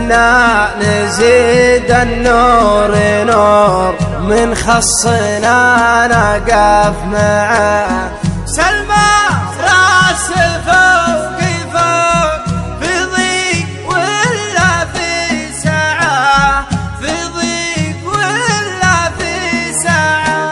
حنا نزيد النور نور من خصنا نقف معه. سلمى راس فوق فوق في ضيق ولا في سعة، في ضيق ولا في سعة.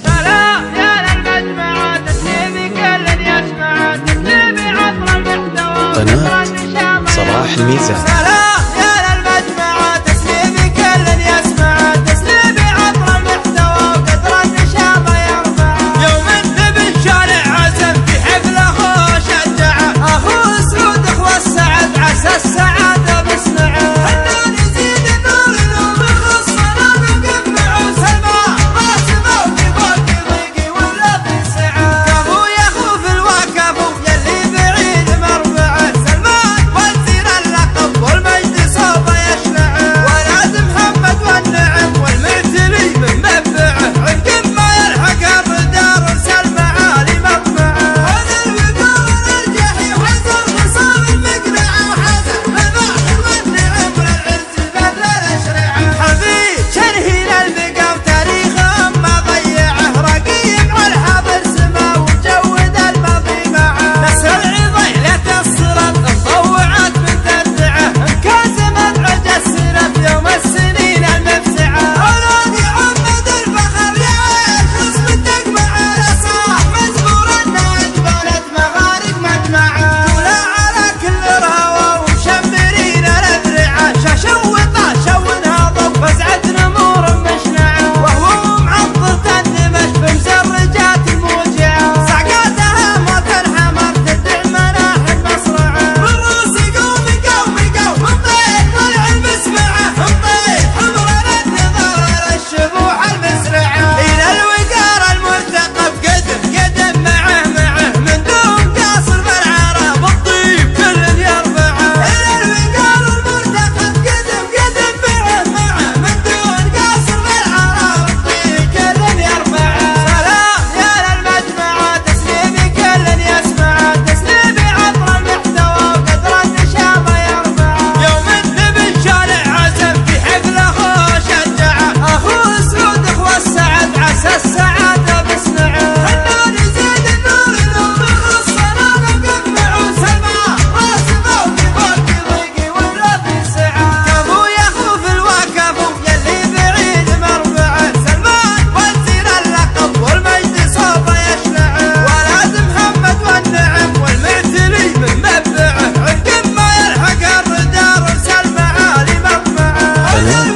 سلام يا للمجمعة تسليمي كل يسمع، تسليمي عطر المحتوى قناة صلاح الميزان. سلام يا للمجمعة تسليمي كل يسمع، تسليمي عطر المحتوى وقدر النشاط يرفع. يوم انت بالشارع عزم في حفله وشجعه، اخو السعود اخو السعد عسى السعادة بسمعه. حنا نزيد النور نور خصنا نقف معه. سلمى راس فوق فوق ضيقي ولا في سعة، كفو يا اخو في الواكفو يلي بعيد مربعه. سلمى والزين اللقب والمجد صوبه يشلعه، ولاد محمد والنعم والمعتلي من منبعه. عقب ما يلحق الردار وسلمى عالي مطمعه. هذا الوقار الارجحي وحزن خصام المقنعه، وحزن الباخر والنعم والعز بدل الاشرعه. حبيب شرهين البقى وتاريخه ما ضيعه، رقيب على الحاضر سما وجود الماضي معه. نسل عضيلة الصراط تطوعت من تدعه، انكازمت عجسنا في يوم السنين المفزعه. اولاد يعمد الفخر يا الخصم التقمع، الاصاح مجبور انها اجبرت مغارق مجمعه. ولا على كل رهوه ومشمرين الاذرعه، شاشوطه شونها ضب فزعه نمور مشنعه. وهو معضة النمش بمزرجات الموجعه، صعقاتها موت الحمر تدع مناح المصرعه. بالروس قومي قومي قوم انطيت طلع المسمعه، انطيت حمر النظر للشبوح المسرعه. الى الوقار المرتقب قدم قدم معه معه، من دون قاصر بالعرى بالطيب كل يرفعه. الى الوقار المرتقب قدم قدم معه معه، من دون قاصر بالعرى بالطيب كل يرفعه. سلام يا للمجمعة تسليمي كل يسمع، تسليمي عطر المحتوى وقدر النشاط يرفعه. يوم انت بالشارع عزم في حفله وشجعه، اخو السعود اخو السعد عسى السعادة بسمعه. حنا نزيد النور نور خصنا نقف معه. سلمى راس فوق فوق ضيقي ولا في سعة، كفو يا اخو في الواكفو يلي بعيد مربعه. سلمى والزين اللقب والمجد صوبه يشلعه، ولاد محمد والنعم والمعتلي من منبعه. عقب ما يلحق الردار وسلمى عالي مطمعه. قناة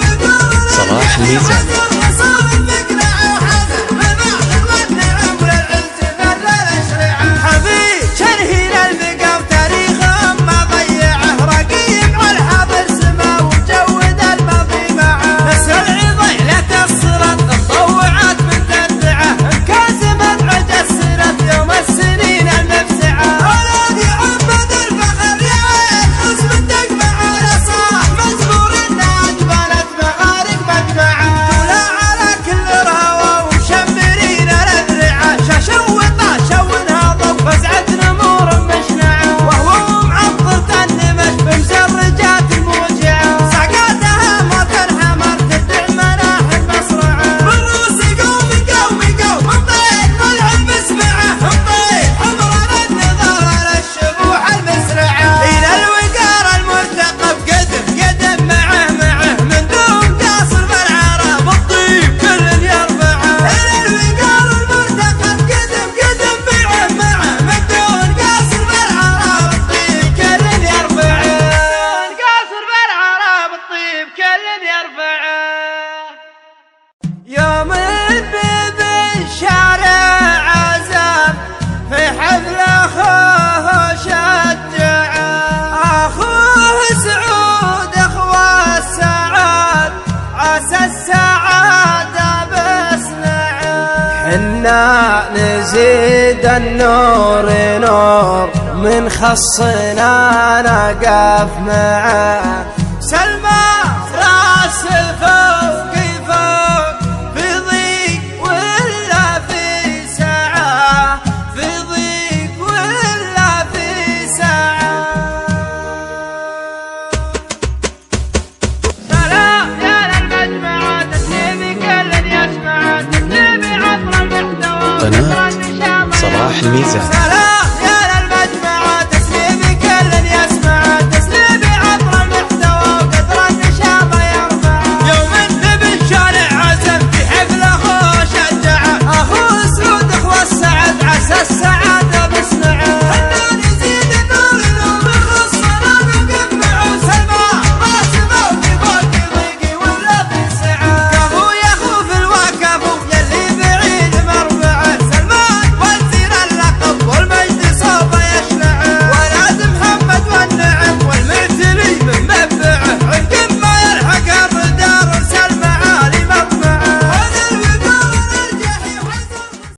صلاح الميزان. حبيب شرهين البقى وتاريخه ما ضيعه، رقيب على الحاضر سما وجود الماضي معه. نسل عضيلة الصراط تطوعت من تدعه، انكازمت عجسنا في يوم السنين المفزعه. اولاد يعمد الفخر يا الخصم التقمع، الاصاح مجبور انها اجبرت مغارق مجمعه. ولا على كل رهوه ومشمرين الاذرعه، شاشوطه شونها ضب فزعه نمور مشنعه. وهو معضة النمش بمزرجات الموجعه، صعقاتها موت الحمر تدع مناح المصرعه. بالروس قومي قومي قوم انطيت طلع المسمعه، انطيت حمر النظر للشبوح المسرعه. الى الوقار المرتقب قدم قدم معه معه، من دون قاصر بالعرى بالطيب كل يرفعه. الى الوقار المرتقب قدم قدم معه معه، من دون قاصر بالعرى بالطيب كل يرفعه. قاصر بالعرى بالطيب كل يرفعه. يوم البيب الشارع عزم في حفل اخوه شجعه، اخوه سعود اخوه السعد عسى السعادة بسمعه. حنا نزيد النور نور من خصنا نقف معه. سلمى راس فوق فوق في ضيق ولا في سعة، في ضيق ولا في سعة. الميزان. سلام يا للمجمع تسليمي كل يسمع تسليمي عطر المحتوى وقدر النشاط يرفع يوم النبي الشارع عزم في حفل اخوه شجعه اخوه سعود اخوه السعد عسى السعد